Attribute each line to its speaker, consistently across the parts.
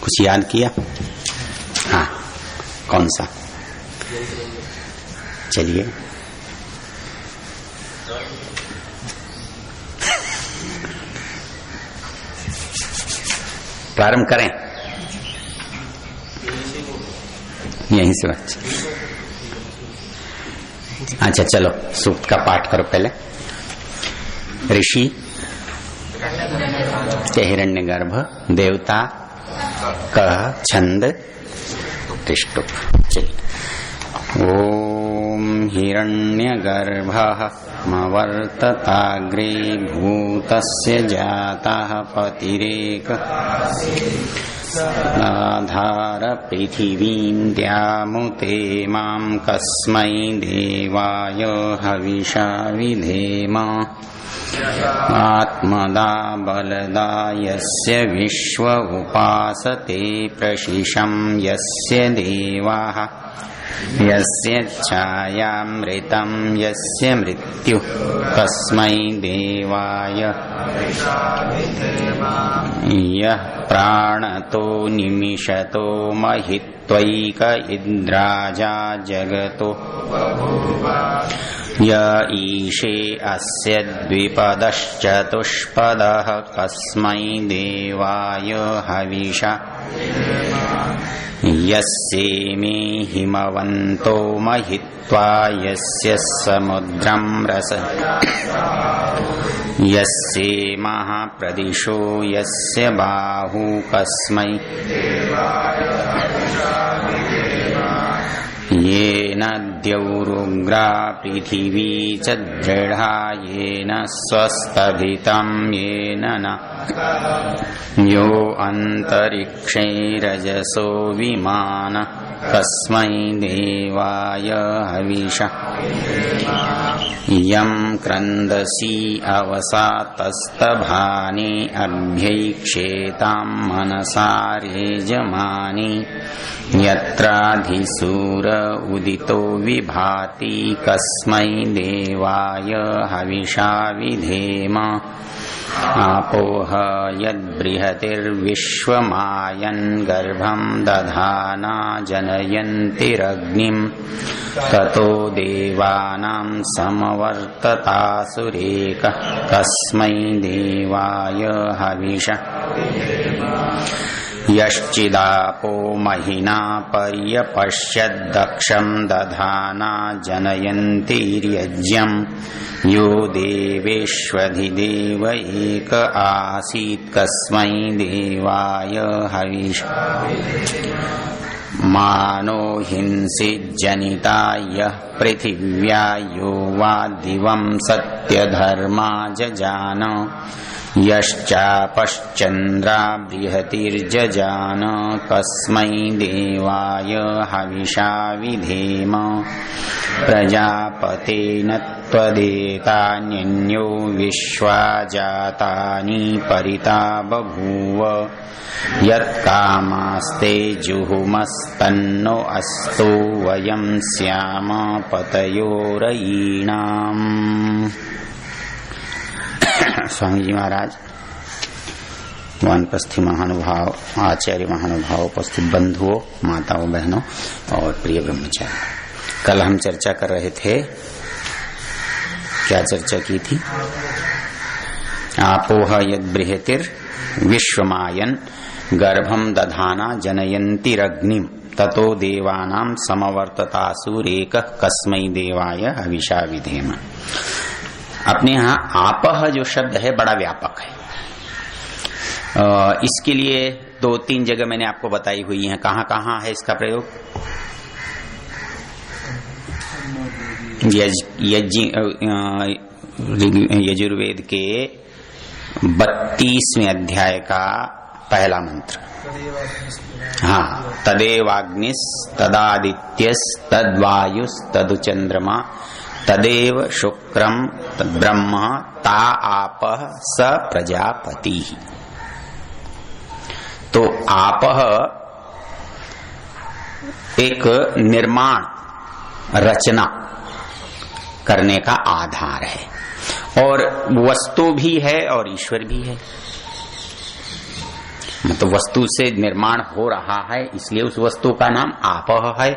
Speaker 1: कुछ याद किया? हाँ, कौन सा? चलिए, प्रारंभ करें। यहीं से बच्चे। अच्छा चलो, सूक्त का पाठ करो पहले। ऋषि हिरण्यगर्भ, देवता कह, छंद तिष्ठुप। चलिए। ओम हिरण्यगर्भः मवर्तताग्रे भूतस्य जातः पतिरेक आधार पृथिवीं द्यामुते मां कस्मै देवाय हविषा विधेम आत्मदा बलदा यस्य विश्व उपासते प्रशिशं यस्य देवाः यस्य छायामृतं यस्य मृत्युः तस्मै देवाय यः प्राणतो निमिषतो महित्वैक इन्द्राजा जगतो य ईशे अस्य द्विपदश्चतुष्पदः कस्मै देवाय हविषा यस्येमे हिमवन्तो महित्वा यस्य समुद्रं रस यस्येमः प्रदिशो यस्य बाहु कस्मै येन द्यौरुग्रा पृथिवी च दृढा येन स्वस्तभितं येन न यो अन्तरिक्षे रजसो विमान कस्मै देवाय हविषा यं क्रन्दसि अवसातस्तभानि अभ्यैक्षेतां मनसा रेजमानि यत्राधिसूर उदितो विभाति कस्मै देवाय हविषा विधेम आपोह यद्बृहतिर्विश्वमायन् गर्भं दधाना जनयन्तिरग्निं ततो देवानां समवर्ततासुरेकः कस्मै देवाय हविषा यश्चिदापो महिना पर्यपश्यद्दक्षं दधाना जनयन्तिर्यज्ञं यो देवेष्वधिदेव एक आसीत् कस्मै देवाय हविषा मानो हिंसिज्जनिता यः पृथिव्या यो वा दिवं सत्यधर्मा जजान यश्चापश्चन्द्रा बृहतिर्जजान कस्मै देवाय हविषा विधेम प्रजापतेन त्वदेतान्यन्यो विश्वा जातानि परिता बभूव यत्कामास्ते जुहुमस्तन्नो अस्तु वयं स्याम पतयोरयीणाम्। स्वामी जी महाराज, वानप्रस्थी महानुभाव, आचार्य महानुभाव, उपस्थित बंधुओं, माताओं, बहनों और प्रिय ब्रह्मचारी, कल हम चर्चा कर रहे थे, क्या चर्चा की थी? आपोह यद बृहतिर् विश्वमायन गर्भम दधाना जनयन्तिरग्निम ततो देवानां समवर्ततासुरेकः कस्मै देवाय हविषा विधेम। अपने यहाँ आपह जो शब्द है बड़ा व्यापक है। इसके लिए 2-3 जगह मैंने आपको बताई हुई है। कहाँ कहाँ है इसका प्रयोग? यजुर्वेद के 32वें अध्याय का पहला मंत्र। हाँ, तदेवाग्निस तदादित्यस तद्वायुस तदुचंद्रमा तदेव शुक्रम ब्रह्म ता आपः स प्रजापति। तो आपः एक निर्माण, रचना करने का आधार है और वस्तु भी है और ईश्वर भी है। मतलब वस्तु से निर्माण हो रहा है, इसलिए उस वस्तु का नाम आपः है।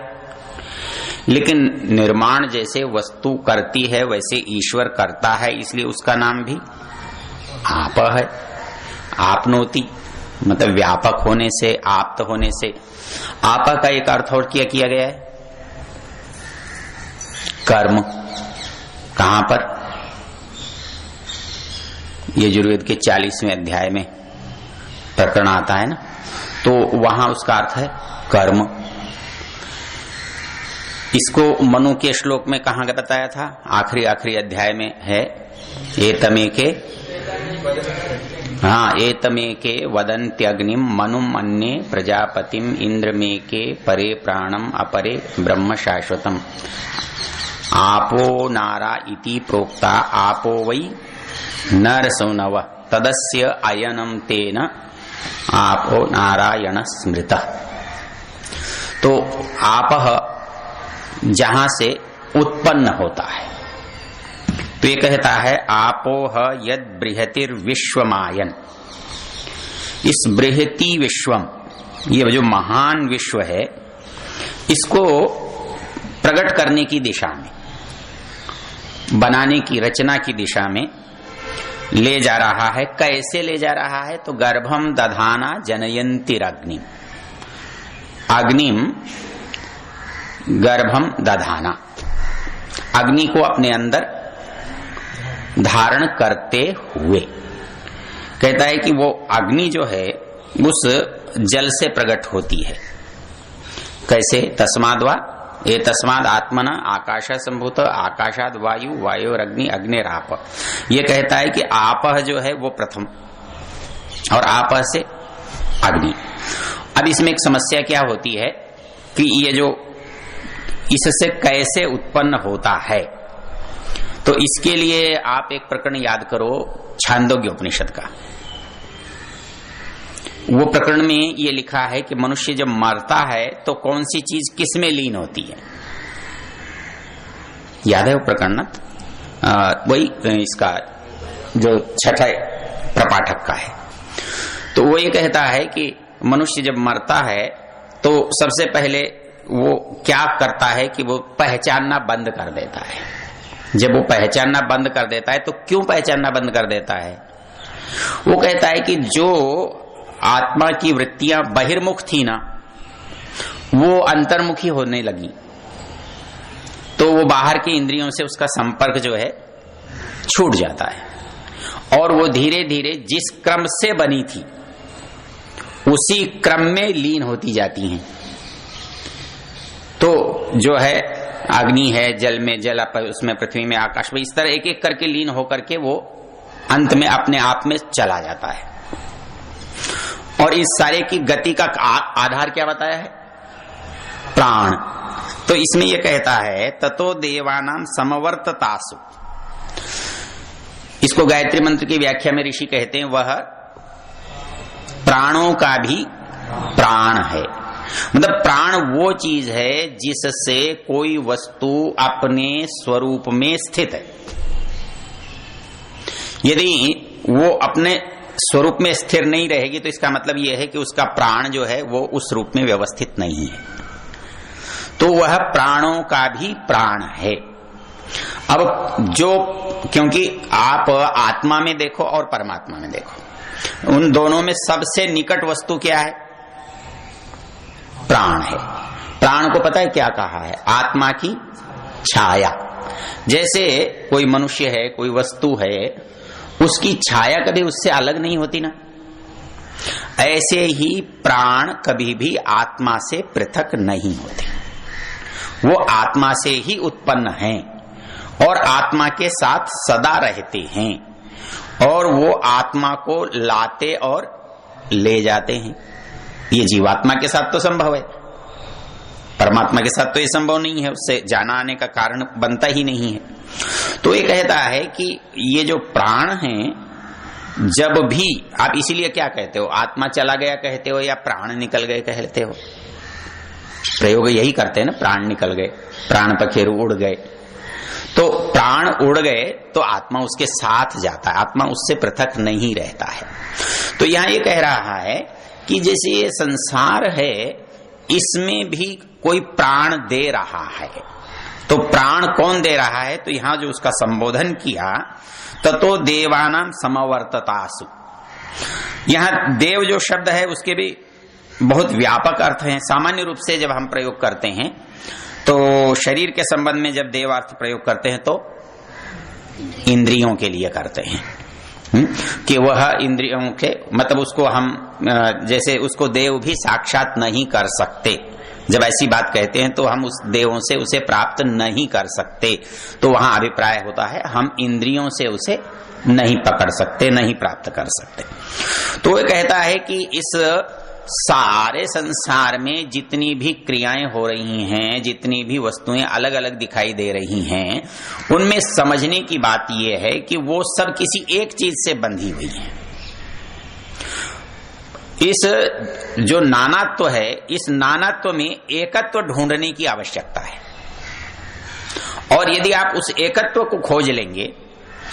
Speaker 1: लेकिन निर्माण जैसे वस्तु करती है वैसे ईश्वर करता है, इसलिए उसका नाम भी आपः है। आपनोति मतलब व्यापक होने से, आप्त होने से। आपः का एक अर्थ और क्या किया गया है? कर्म। कहां पर? यजुर्वेद के 40वें अध्याय में प्रकरण आता है ना, तो वहां उसका अर्थ है कर्म। इसको मनु के श्लोक में कहां का बताया था? आखिरी अध्याय में है, एतमेके, हाँ, एतमेके वदन्त्यग्निम मनुम अन्ये प्रजापतिम इंद्रमेके परे प्राणम अपरे ब्रह्म शाश्वतम आपो नारा इति प्रोक्ता आपो वै नरसौनव तदस्य अयनम तेन आपो नारायण स्मृत। तो आपः जहां से उत्पन्न होता है, तो ये कहता है आपोह यद बृहतिर विश्वमायन। इस बृहति विश्वम, ये जो महान विश्व है, इसको प्रकट करने की दिशा में, बनाने की, रचना की दिशा में ले जा रहा है। कैसे ले जा रहा है? तो गर्भम दधाना जनयंतिरग्निम, अग्निम गर्भम दधाना, अग्नि को अपने अंदर धारण करते हुए। कहता है कि वो अग्नि जो है उस जल से प्रकट होती है। कैसे? तस्माद्वा ये तस्माद आत्मना आकाश संभूत आकाशाद वायु वायोरग्नि अग्निराप। ये कहता है कि आपः जो है वो प्रथम और आपः से अग्नि। अब इसमें एक समस्या क्या होती है कि ये जो इससे कैसे उत्पन्न होता है, तो इसके लिए आप एक प्रकरण याद करो छांदोग्य उपनिषद का। वो प्रकरण में ये लिखा है कि मनुष्य जब मरता है तो कौन सी चीज किस में लीन होती है? याद है वो प्रकरण? वही इसका जो छठा प्रपाठक का है। तो वो ये कहता है कि मनुष्य जब मरता है तो सबसे पहले वो क्या करता है कि वो पहचानना बंद कर देता है। जब वो पहचानना बंद कर देता है तो क्यों पहचानना बंद कर देता है? वो कहता है कि जो आत्मा की वृत्तियां बहिर्मुख थी ना, वो अंतर्मुखी होने लगी, तो वो बाहर की इंद्रियों से उसका संपर्क जो है छूट जाता है और वो धीरे धीरे जिस क्रम से बनी थी उसी क्रम में लीन होती जाती हैं। तो जो है अग्नि है, जल में जल, उसमें पृथ्वी में आकाश में, इस तरह एक एक करके लीन होकर के वो अंत में अपने आप में चला जाता है। और इस सारे की गति का आधार क्या बताया है? प्राण। तो इसमें यह कहता है ततो देवानाम समवर्ततासु, इसको गायत्री मंत्र की व्याख्या में ऋषि कहते हैं वह प्राणों का भी प्राण है। मतलब प्राण वो चीज है जिससे कोई वस्तु अपने स्वरूप में स्थित है। यदि वो अपने स्वरूप में स्थिर नहीं रहेगी तो इसका मतलब यह है कि उसका प्राण जो है वो उस रूप में व्यवस्थित नहीं है। तो वह प्राणों का भी प्राण है। अब जो, क्योंकि आप आत्मा में देखो और परमात्मा में देखो, उन दोनों में सबसे निकट वस्तु क्या है? प्राण है। प्राण को पता है क्या कहा है? आत्मा की छाया। जैसे कोई मनुष्य है, कोई वस्तु है, उसकी छाया कभी उससे अलग नहीं होती ना, ऐसे ही प्राण कभी भी आत्मा से पृथक नहीं होते। वो आत्मा से ही उत्पन्न हैं और आत्मा के साथ सदा रहते हैं और वो आत्मा को लाते और ले जाते हैं। ये जीवात्मा के साथ तो संभव है, परमात्मा के साथ तो ये संभव नहीं है, उससे जाना आने का कारण बनता ही नहीं है। तो ये कहता है कि ये जो प्राण हैं, जब भी आप इसीलिए क्या कहते हो, आत्मा चला गया कहते हो या प्राण निकल गए कहते हो? प्रयोग यही करते हैं ना, प्राण निकल गए, प्राण पखेरु उड़ गए। तो प्राण उड़ गए तो आत्मा उसके साथ जाता है, आत्मा उससे पृथक नहीं रहता है। तो यहां ये कह रहा है कि जैसे ये संसार है इसमें भी कोई प्राण दे रहा है, तो प्राण कौन दे रहा है? तो यहां जो उसका संबोधन किया, ततो देवानाम समवर्ततासु, यहां देव जो शब्द है उसके भी बहुत व्यापक अर्थ हैं। सामान्य रूप से जब हम प्रयोग करते हैं तो शरीर के संबंध में जब देव अर्थ प्रयोग करते हैं तो इंद्रियों के लिए करते हैं, कि वह इंद्रियों के मतलब उसको हम जैसे उसको देव भी साक्षात नहीं कर सकते, जब ऐसी बात कहते हैं तो हम उस देवों से उसे प्राप्त नहीं कर सकते, तो वहां अभिप्राय होता है हम इंद्रियों से उसे नहीं पकड़ सकते, नहीं प्राप्त कर सकते। तो वह कहता है कि इस सारे संसार में जितनी भी क्रियाएं हो रही हैं, जितनी भी वस्तुएं अलग अलग दिखाई दे रही हैं, उनमें समझने की बात यह है कि वो सब किसी एक चीज से बंधी हुई हैं। इस जो नानात्व है, इस नानात्व में एकत्व ढूंढने की आवश्यकता है, और यदि आप उस एकत्व को खोज लेंगे,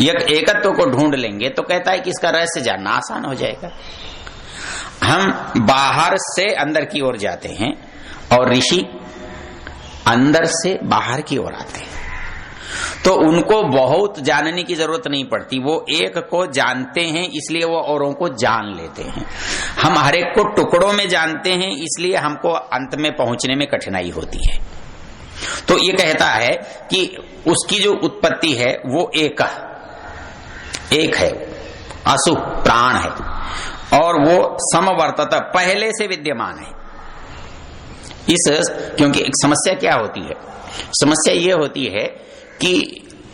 Speaker 1: एकत्व को ढूंढ लेंगे, तो कहता है कि इसका रहस्य जानना आसान हो जाएगा। हम बाहर से अंदर की ओर जाते हैं और ऋषि अंदर से बाहर की ओर आते हैं, तो उनको बहुत जानने की जरूरत नहीं पड़ती, वो एक को जानते हैं इसलिए वो औरों को जान लेते हैं। हम हर एक को टुकड़ों में जानते हैं इसलिए हमको अंत में पहुंचने में कठिनाई होती है। तो ये कहता है कि उसकी जो उत्पत्ति है वो एक है, असु प्राण है, और वो समवर्तत पहले से विद्यमान है। क्योंकि एक समस्या क्या होती है? समस्या ये होती है कि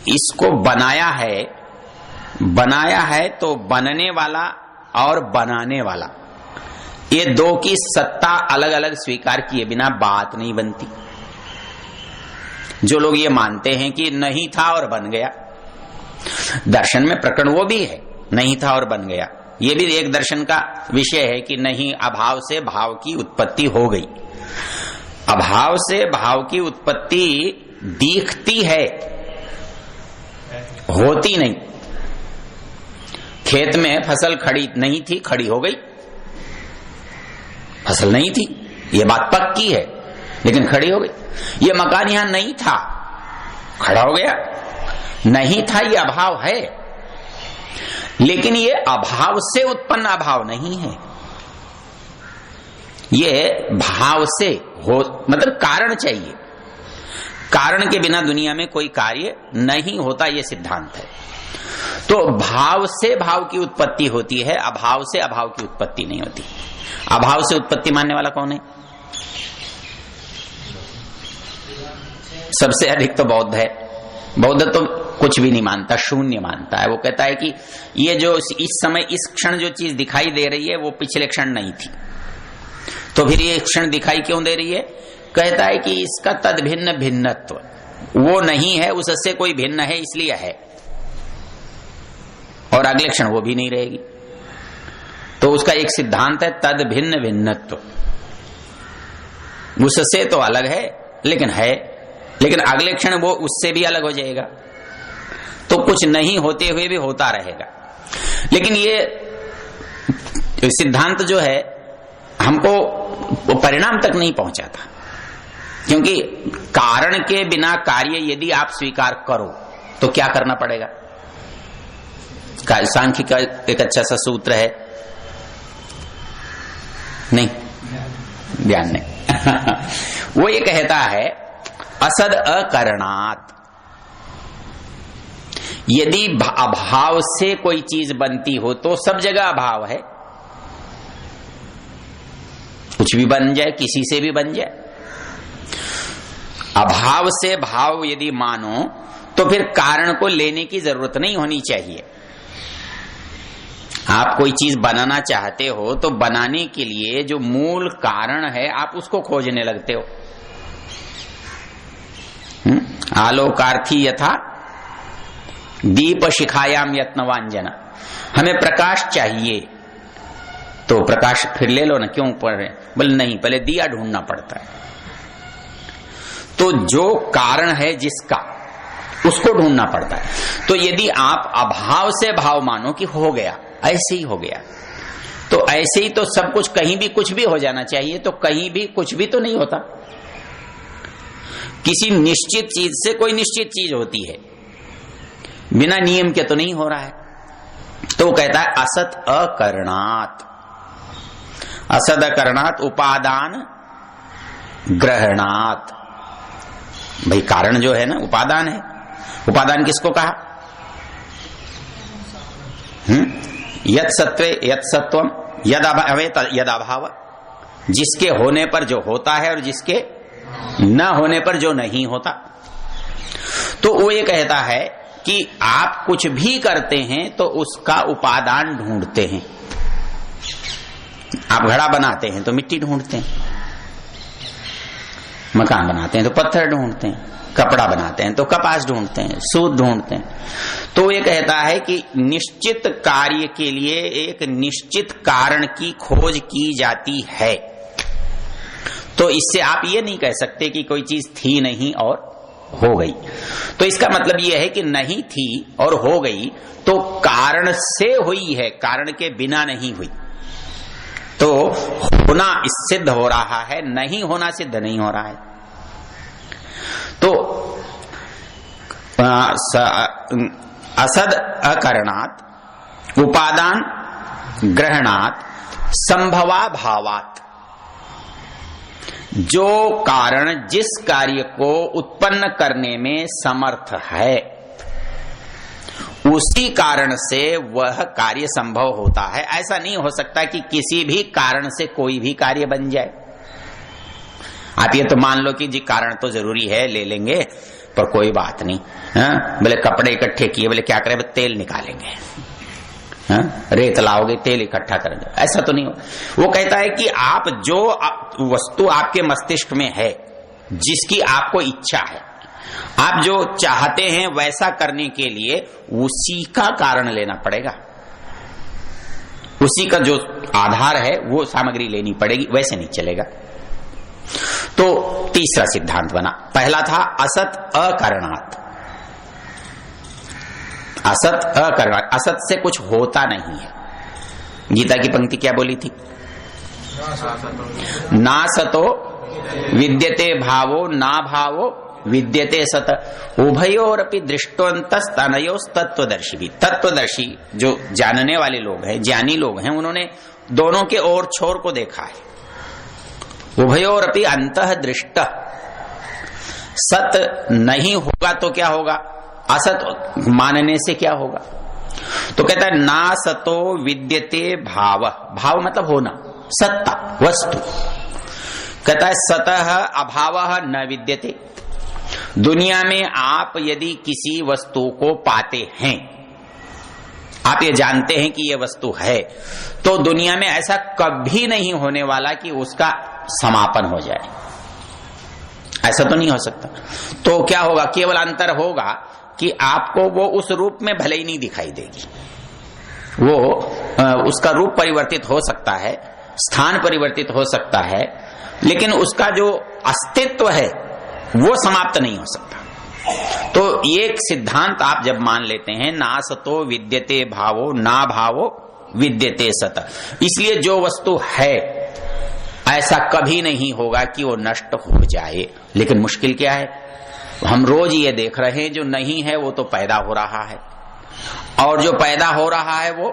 Speaker 1: इसको बनाया है तो बनने वाला और बनाने वाला, ये दो की सत्ता अलग अलग स्वीकार किए बिना बात नहीं बनती। जो लोग ये मानते हैं कि नहीं था और बन गया, दर्शन में प्रकरण वो भी है, नहीं था और बन गया, ये भी एक दर्शन का विषय है कि नहीं, अभाव से भाव की उत्पत्ति हो गई। अभाव से भाव की उत्पत्ति दिखती है, होती नहीं। खेत में फसल खड़ी नहीं थी, खड़ी हो गई, फसल नहीं थी, ये बात पक्की है, लेकिन खड़ी हो गई। ये मकान यहां नहीं था, खड़ा हो गया, नहीं था, ये अभाव है, लेकिन ये अभाव से उत्पन्न अभाव नहीं है, ये भाव से हो, मतलब कारण चाहिए, कारण के बिना दुनिया में कोई कार्य नहीं होता, ये सिद्धांत है। तो भाव से भाव की उत्पत्ति होती है, अभाव से अभाव की उत्पत्ति नहीं होती। अभाव से उत्पत्ति मानने वाला कौन है? सबसे अधिक तो बौद्ध है। बौद्ध तो कुछ भी नहीं मानता, शून्य मानता है। वो कहता है कि ये जो इस समय इस क्षण जो चीज दिखाई दे रही है वो पिछले क्षण नहीं थी, तो फिर ये क्षण दिखाई क्यों दे रही है? कहता है कि इसका तद भिन्न भिन्नत्व, वो नहीं है, उससे कोई भिन्न है इसलिए है, और अगले क्षण वो भी नहीं रहेगी। तो उसका एक सिद्धांत है तद भिन्न भिन्नत्व, उससे तो अलग है लेकिन है, लेकिन अगले क्षण वो उससे भी अलग हो जाएगा। तो कुछ नहीं होते हुए भी होता रहेगा। लेकिन ये सिद्धांत जो है हमको वो परिणाम तक नहीं पहुंचाता, क्योंकि कारण के बिना कार्य यदि आप स्वीकार करो तो क्या करना पड़ेगा? सांख्य का एक अच्छा सा सूत्र है, नहीं ध्यान नहीं वो ये कहता है असद अकरणात्, यदि अभाव से कोई चीज बनती हो तो सब जगह अभाव है, कुछ भी बन जाए, किसी से भी बन जाए। अभाव से भाव यदि मानो तो फिर कारण को लेने की जरूरत नहीं होनी चाहिए। आप कोई चीज बनाना चाहते हो तो बनाने के लिए जो मूल कारण है आप उसको खोजने लगते हो। आलोकार्थी यथा दीप शिखायाम यत्नवान जना, हमें प्रकाश चाहिए तो प्रकाश फिर ले लो ना, क्यों पढ़ रहे? बोले नहीं, पहले दिया ढूंढना पड़ता है। तो जो कारण है जिसका, उसको ढूंढना पड़ता है। तो यदि आप अभाव से भाव मानो कि हो गया, ऐसे ही हो गया, तो ऐसे ही तो सब कुछ कहीं भी कुछ भी हो जाना चाहिए, तो कहीं भी कुछ भी तो नहीं होता। किसी निश्चित चीज से कोई निश्चित चीज होती है, बिना नियम के तो नहीं हो रहा है। तो कहता है असत अकरणात्, असद अकरणात् उपादान ग्रहणात्। भाई कारण जो है ना उपादान है, उपादान किसको कहा? यत् सत्वे यत् सत्वम यद अभावे यद अभाव, जिसके होने पर जो होता है और जिसके न होने पर जो नहीं होता। तो वो ये कहता है कि आप कुछ भी करते हैं तो उसका उपादान ढूंढते हैं। आप घड़ा बनाते हैं तो मिट्टी ढूंढते हैं, मकान बनाते हैं तो पत्थर ढूंढते हैं, कपड़ा बनाते हैं तो कपास ढूंढते हैं, सूत ढूंढते हैं। तो ये कहता है कि निश्चित कार्य के लिए एक निश्चित कारण की खोज की जाती है। तो इससे आप ये नहीं कह सकते कि कोई चीज थी नहीं और हो गई। तो इसका मतलब यह है कि नहीं थी और हो गई तो कारण से हुई है, कारण के बिना नहीं हुई। तो होना सिद्ध हो रहा है, नहीं होना सिद्ध नहीं हो रहा है। तो असद अकरणात् उपादान ग्रहणात् संभवा भावात्, जो कारण जिस कार्य को उत्पन्न करने में समर्थ है उसी कारण से वह कार्य संभव होता है। ऐसा नहीं हो सकता कि किसी भी कारण से कोई भी कार्य बन जाए। आप ये तो मान लो कि जी कारण तो जरूरी है, ले लेंगे, पर कोई बात नहीं। बोले कपड़े इकट्ठे किए, बोले क्या करें, तेल निकालेंगे, रेत लाओगे तेल इकट्ठा करेंगे, ऐसा तो नहीं हो। वो कहता है कि आप जो वस्तु आपके मस्तिष्क में है, जिसकी आपको इच्छा है, आप जो चाहते हैं वैसा करने के लिए उसी का कारण लेना पड़ेगा, उसी का जो आधार है वो सामग्री लेनी पड़ेगी, वैसे नहीं चलेगा। तो तीसरा सिद्धांत बना। पहला था असत अकरणात्, असत अकरणात्, असत से कुछ होता नहीं है। गीता की पंक्ति क्या बोली थी? ना सतो विद्यते भावो ना भावो विद्यते सत, उभयोरपि दृष्टवन्तस्तनयोस् तत्वदर्शी भी। तत्वदर्शी जो जानने वाले लोग हैं, ज्ञानी लोग हैं, उन्होंने दोनों के ओर छोर को देखा है। उभयोरपि अंतः दृष्ट, सत नहीं होगा तो क्या होगा, असत मानने से क्या होगा। तो कहता है ना सतो विद्यते भाव, भाव मतलब होना, सत्ता, वस्तु। कहता है सतः अभावः न विद्यते। दुनिया में आप यदि किसी वस्तु को पाते हैं, आप ये जानते हैं कि ये वस्तु है, तो दुनिया में ऐसा कभी नहीं होने वाला कि उसका समापन हो जाए, ऐसा तो नहीं हो सकता। तो क्या होगा, केवल अंतर होगा कि आपको वो उस रूप में भले ही नहीं दिखाई देगी, वो उसका रूप परिवर्तित हो सकता है, स्थान परिवर्तित हो सकता है, लेकिन उसका जो अस्तित्व है वो समाप्त नहीं हो सकता। तो एक सिद्धांत आप जब मान लेते हैं, ना सतो विद्यते भावो ना भावो विद्यते सत, इसलिए जो वस्तु है ऐसा कभी नहीं होगा कि वो नष्ट हो जाए। लेकिन मुश्किल क्या है, हम रोज ये देख रहे हैं जो नहीं है वो तो पैदा हो रहा है, और जो पैदा हो रहा है वो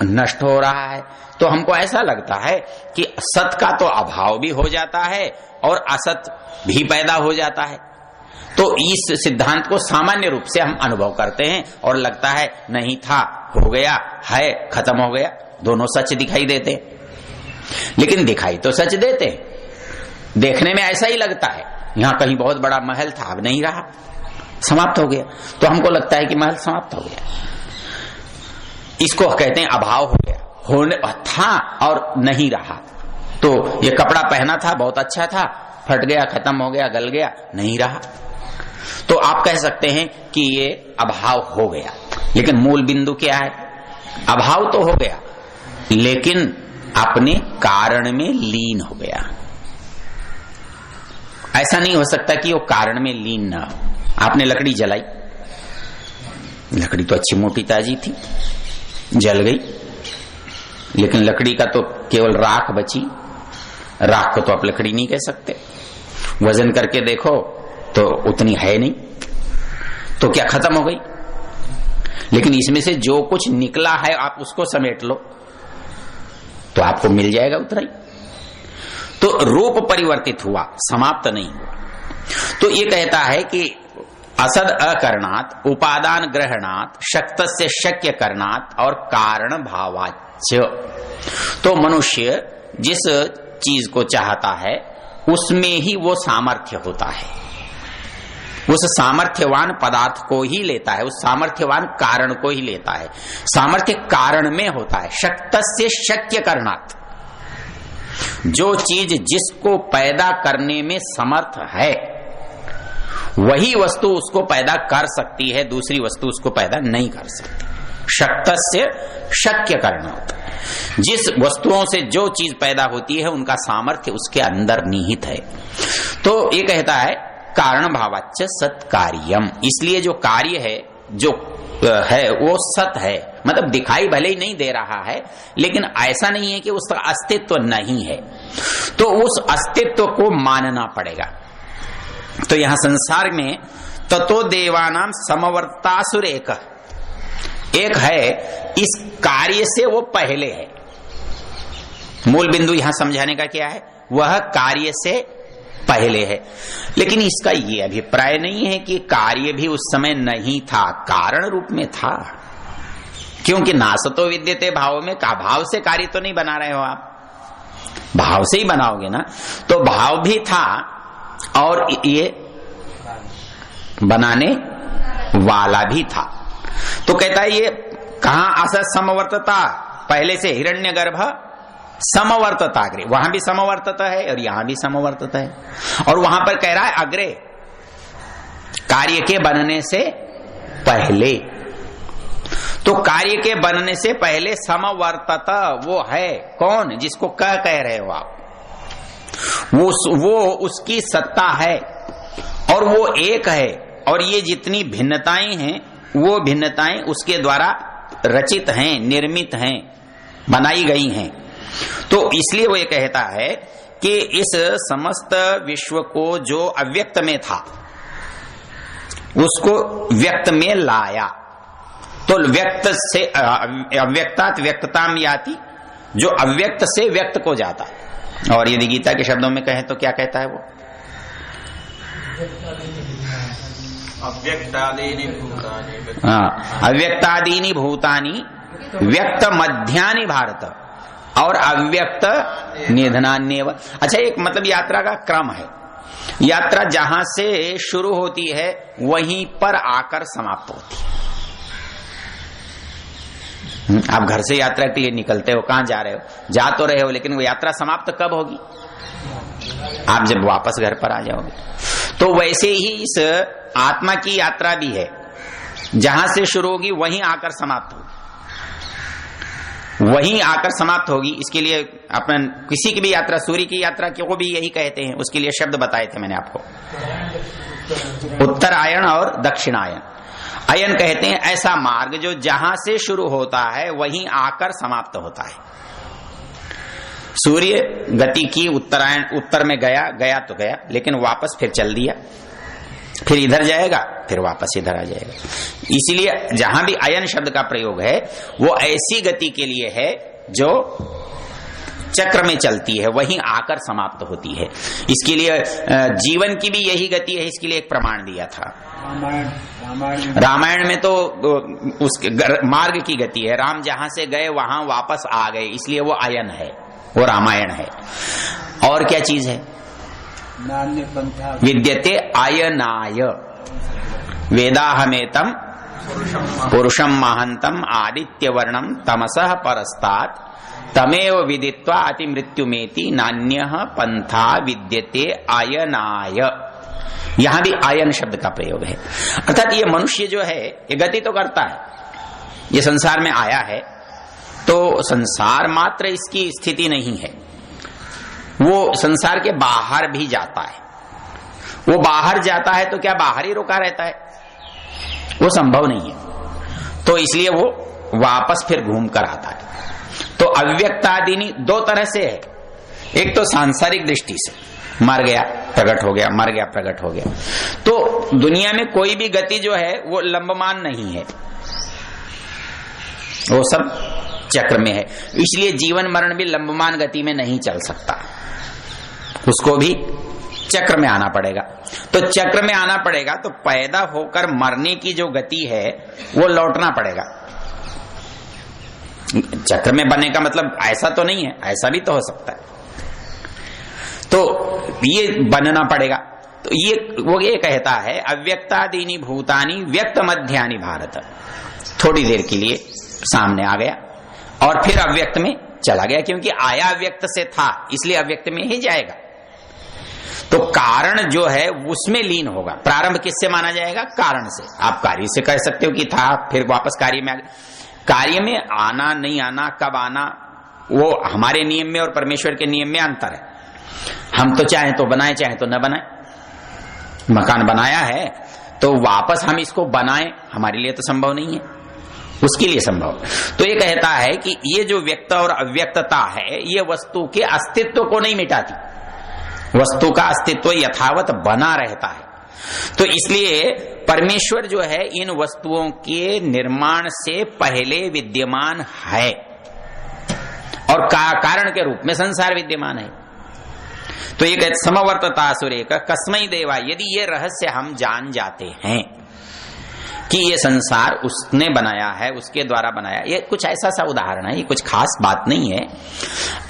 Speaker 1: नष्ट हो रहा है। तो हमको ऐसा लगता है कि सत का तो अभाव भी हो जाता है और असत भी पैदा हो जाता है। तो इस सिद्धांत को सामान्य रूप से हम अनुभव करते हैं और लगता है नहीं था, हो गया, है, खत्म हो गया, दोनों सच दिखाई देते। लेकिन दिखाई तो सच देते, देखने में ऐसा ही लगता है। यहां कहीं बहुत बड़ा महल था, अब नहीं रहा, समाप्त हो गया, तो हमको लगता है कि महल समाप्त हो गया। इसको कहते हैं अभाव हो गया, होने था और नहीं रहा। तो ये कपड़ा पहना था, बहुत अच्छा था, फट गया, खत्म हो गया, गल गया, नहीं रहा। तो आप कह सकते हैं कि ये अभाव हो गया। लेकिन मूल बिंदु क्या है, अभाव तो हो गया लेकिन अपने कारण में लीन हो गया। ऐसा नहीं हो सकता कि वो कारण में लीन ना हो। आपने लकड़ी जलाई, लकड़ी तो अच्छी मोटी ताजी थी, जल गई, लेकिन लकड़ी का तो केवल राख बची, राख को तो आप लकड़ी नहीं कह सकते। वजन करके देखो तो उतनी है नहीं, तो क्या खत्म हो गई। लेकिन इसमें से जो कुछ निकला है आप उसको समेट लो तो आपको मिल जाएगा उतना ही। तो रूप परिवर्तित हुआ, समाप्त नहीं हुआ। तो ये कहता है कि असद अकरणात्, उपादान ग्रहणात्, शक्तस्य शक्य करणात् और कारण भावाच्च। तो मनुष्य जिस चीज को चाहता है उसमें ही वो सामर्थ्य होता है, उस सामर्थ्यवान पदार्थ को ही लेता है, उस सामर्थ्यवान कारण को ही लेता है। सामर्थ्य कारण में होता है। शक्तस्य शक्य करणात्, जो चीज जिसको पैदा करने में समर्थ है वही वस्तु उसको पैदा कर सकती है, दूसरी वस्तु उसको पैदा नहीं कर सकती। शक्तस्य शक्य करणात्, जिस वस्तुओं से जो चीज पैदा होती है उनका सामर्थ्य उसके अंदर निहित है। तो ये कहता है कारण भावाच्च सत्कार्यम, इसलिए जो कार्य है जो है वो सत है, मतलब दिखाई भले ही नहीं दे रहा है लेकिन ऐसा नहीं है कि उसका अस्तित्व नहीं है, तो उस अस्तित्व को मानना पड़ेगा। तो यहां संसार में ततो देवानाम समवर्तासुर एक है, इस कार्य से वो पहले है। मूल बिंदु यहां समझाने का क्या है, वह कार्य से पहले है। लेकिन इसका ये अभिप्राय नहीं है कि कार्य भी उस समय नहीं था, कारण रूप में था। क्योंकि नासतो विद्यते भाव में का भाव से कार्य तो नहीं बना रहे हो आप, भाव से ही बनाओगे ना। तो भाव भी था और ये बनाने वाला भी था। तो कहता है ये कहां असत समवर्तता, पहले से हिरण्यगर्भ समवर्तता, अग्रे वहां भी समवर्तता है और यहां भी समवर्तता है। और वहां पर कह रहा है अग्रे, कार्य के बनने से पहले। तो कार्य के बनने से पहले समवर्तता वो है कौन, जिसको कह रहे हो आप, वो उसकी सत्ता है और वो एक है। और ये जितनी भिन्नताएं हैं वो भिन्नताएं उसके द्वारा रचित हैं, निर्मित हैं, बनाई गई हैं। तो इसलिए वो ये कहता है कि इस समस्त विश्व को जो अव्यक्त में था उसको व्यक्त में लाया। तो व्यक्त से अव्यक्तात् व्यक्तताम याति, जो अव्यक्त से व्यक्त को जाता है। और यदि गीता के शब्दों में कहें तो क्या कहता है वो, अव्यक्तादीनि भूतानि व्यक्त मध्यानि भारत और अव्यक्त निधनान्येव। अच्छा, एक मतलब यात्रा का क्रम है। यात्रा जहां से शुरू होती है वहीं पर आकर समाप्त होती है। आप घर से यात्रा के लिए निकलते हो, कहां जा रहे हो, जा तो रहे हो, लेकिन वो यात्रा समाप्त कब होगी, आप जब वापस घर पर आ जाओगे। तो वैसे ही इस आत्मा की यात्रा भी है, जहां से शुरू होगी वहीं आकर समाप्त होगी, वहीं आकर समाप्त होगी। इसके लिए अपन किसी की भी यात्रा, सूर्य की यात्रा को भी यही कहते हैं, उसके लिए शब्द बताए थे मैंने आपको, उत्तरायण और दक्षिणायन। अयन कहते हैं ऐसा मार्ग जो जहां से शुरू होता है वहीं आकर समाप्त होता है। सूर्य गति की उत्तरायण, उत्तर में गया तो गया, लेकिन वापस फिर चल दिया, फिर इधर जाएगा, फिर वापस इधर आ जाएगा। इसीलिए जहां भी अयन शब्द का प्रयोग है वो ऐसी गति के लिए है जो चक्र में चलती है, वहीं आकर समाप्त होती है। इसके लिए जीवन की भी यही गति है, इसके लिए एक प्रमाण दिया था रामायण में। तो उसके मार्ग की गति है, राम जहां से गए वहां वापस आ गए, इसलिए वो अयन है, वो रामायण है। और क्या चीज है, विद्यते अयनाय वेदाहमेतम पुरुषम महंतम आदित्यवर्णम तमसः परस्तात् तमेव विदित्वा अति मृत्युमेति नान्यः पंथा विद्यते अयनाय। यहां भी आयन शब्द का प्रयोग है। अर्थात ये मनुष्य जो है ये गति तो करता है, ये संसार में आया है तो संसार मात्र इसकी स्थिति नहीं है, वो संसार के बाहर भी जाता है। वो बाहर जाता है तो क्या बाहर ही रुका रहता है, वो संभव नहीं है। तो इसलिए वो वापस फिर घूम कर आता है। तो अव्यक्तादिनी दो तरह से है। एक तो सांसारिक दृष्टि से, मर गया प्रकट हो गया, मर गया प्रकट हो गया। तो दुनिया में कोई भी गति जो है वो लंबमान नहीं है, वो सब चक्र में है। इसलिए जीवन मरण भी लंबमान गति में नहीं चल सकता, उसको भी चक्र में आना पड़ेगा। तो चक्र में आना पड़ेगा तो पैदा होकर मरने की जो गति है वो लौटना पड़ेगा। चक्र में बनने का मतलब ऐसा तो नहीं है, ऐसा भी तो हो सकता है। तो ये बनना पड़ेगा। तो ये वो ये कहता है अव्यक्तादीनि भूतानि व्यक्त मध्यानि भारत, थोड़ी देर के लिए सामने आ गया और फिर अव्यक्त में चला गया, क्योंकि आया अव्यक्त से था इसलिए अव्यक्त में ही जाएगा। तो कारण जो है उसमें लीन होगा। प्रारंभ किससे माना जाएगा? कारण से। आप कार्य से कह सकते हो कि था फिर वापस कार्य में आ गया। कार्य में आना नहीं आना, कब आना, वो हमारे नियम में और परमेश्वर के नियम में अंतर है। हम तो चाहे तो बनाए, चाहे तो न बनाए। मकान बनाया है तो वापस हम इसको बनाएं, हमारे लिए तो संभव नहीं है, उसके लिए संभव। तो ये कहता है कि ये जो व्यक्त और अव्यक्तता है ये वस्तु के अस्तित्व को नहीं मिटाती, वस्तु का अस्तित्व यथावत बना रहता है। तो इसलिए परमेश्वर जो है इन वस्तुओं के निर्माण से पहले विद्यमान है और कारण के रूप में संसार विद्यमान है। तो ये कहते समवर्तता सुरेख कस्मै देवा, यदि ये रहस्य हम जान जाते हैं कि ये संसार उसने बनाया है, उसके द्वारा बनाया, ये कुछ ऐसा सा उदाहरण है, ये कुछ खास बात नहीं है।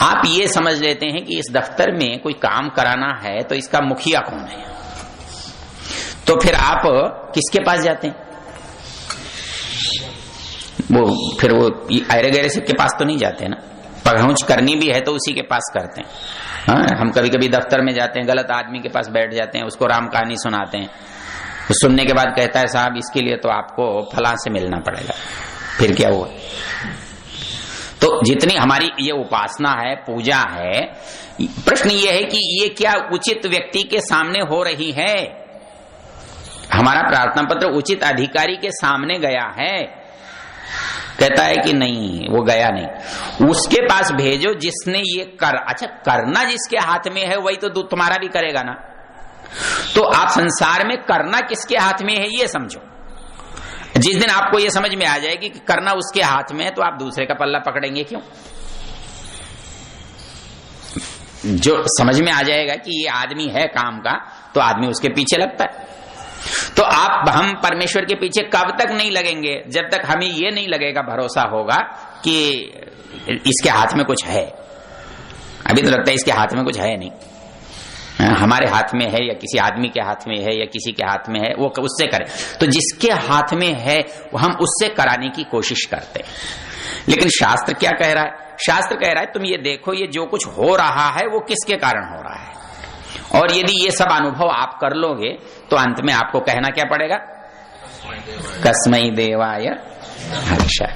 Speaker 1: आप ये समझ लेते हैं कि इस दफ्तर में कोई काम कराना है तो इसका मुखिया कौन है, तो फिर आप किसके पास जाते हैं? वो फिर वो ऐरे गैरे से के पास तो नहीं जाते ना, पहुंच करनी भी है तो उसी के पास करते हैं। हाँ, हम कभी कभी दफ्तर में जाते हैं, गलत आदमी के पास बैठ जाते हैं, उसको राम कहानी सुनाते हैं, तो सुनने के बाद कहता है साहब इसके लिए तो आपको फलां से मिलना पड़ेगा। फिर क्या हुआ? तो जितनी हमारी ये उपासना है, पूजा है, प्रश्न ये है कि ये क्या उचित व्यक्ति के सामने हो रही है? हमारा प्रार्थना पत्र उचित अधिकारी के सामने गया है? कहता है कि नहीं, वो गया नहीं। उसके पास भेजो जिसने ये अच्छा करना जिसके हाथ में है वही तो तुम्हारा भी करेगा ना। तो आप संसार में करना किसके हाथ में है ये समझो। जिस दिन आपको ये समझ में आ जाएगी कि करना उसके हाथ में है तो आप दूसरे का पल्ला पकड़ेंगे क्यों? जो समझ में आ जाएगा कि ये आदमी है काम का तो आदमी उसके पीछे लगता है। तो हम परमेश्वर के पीछे कब तक नहीं लगेंगे? जब तक हमें ये नहीं लगेगा, भरोसा होगा कि इसके हाथ में कुछ है। अभी तो लगता है इसके हाथ में कुछ है नहीं, हमारे हाथ में है या किसी आदमी के हाथ में है या किसी के हाथ में है, वो उससे करें। तो जिसके हाथ में है हम उससे कराने की कोशिश करते हैं। लेकिन शास्त्र क्या कह रहा है? शास्त्र कह रहा है तुम ये देखो ये जो कुछ हो रहा है वो किसके कारण हो रहा है, और यदि ये सब अनुभव आप कर लोगे तो अंत में आपको कहना क्या पड़ेगा? कस्मै देवाय हर्षाय।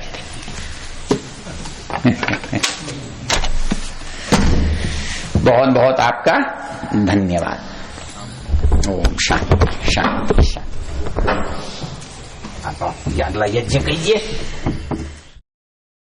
Speaker 1: बहुत बहुत आपका धन्यवाद। ओम शांति शांति शांति। अब अगला यज्ञ कीजिए।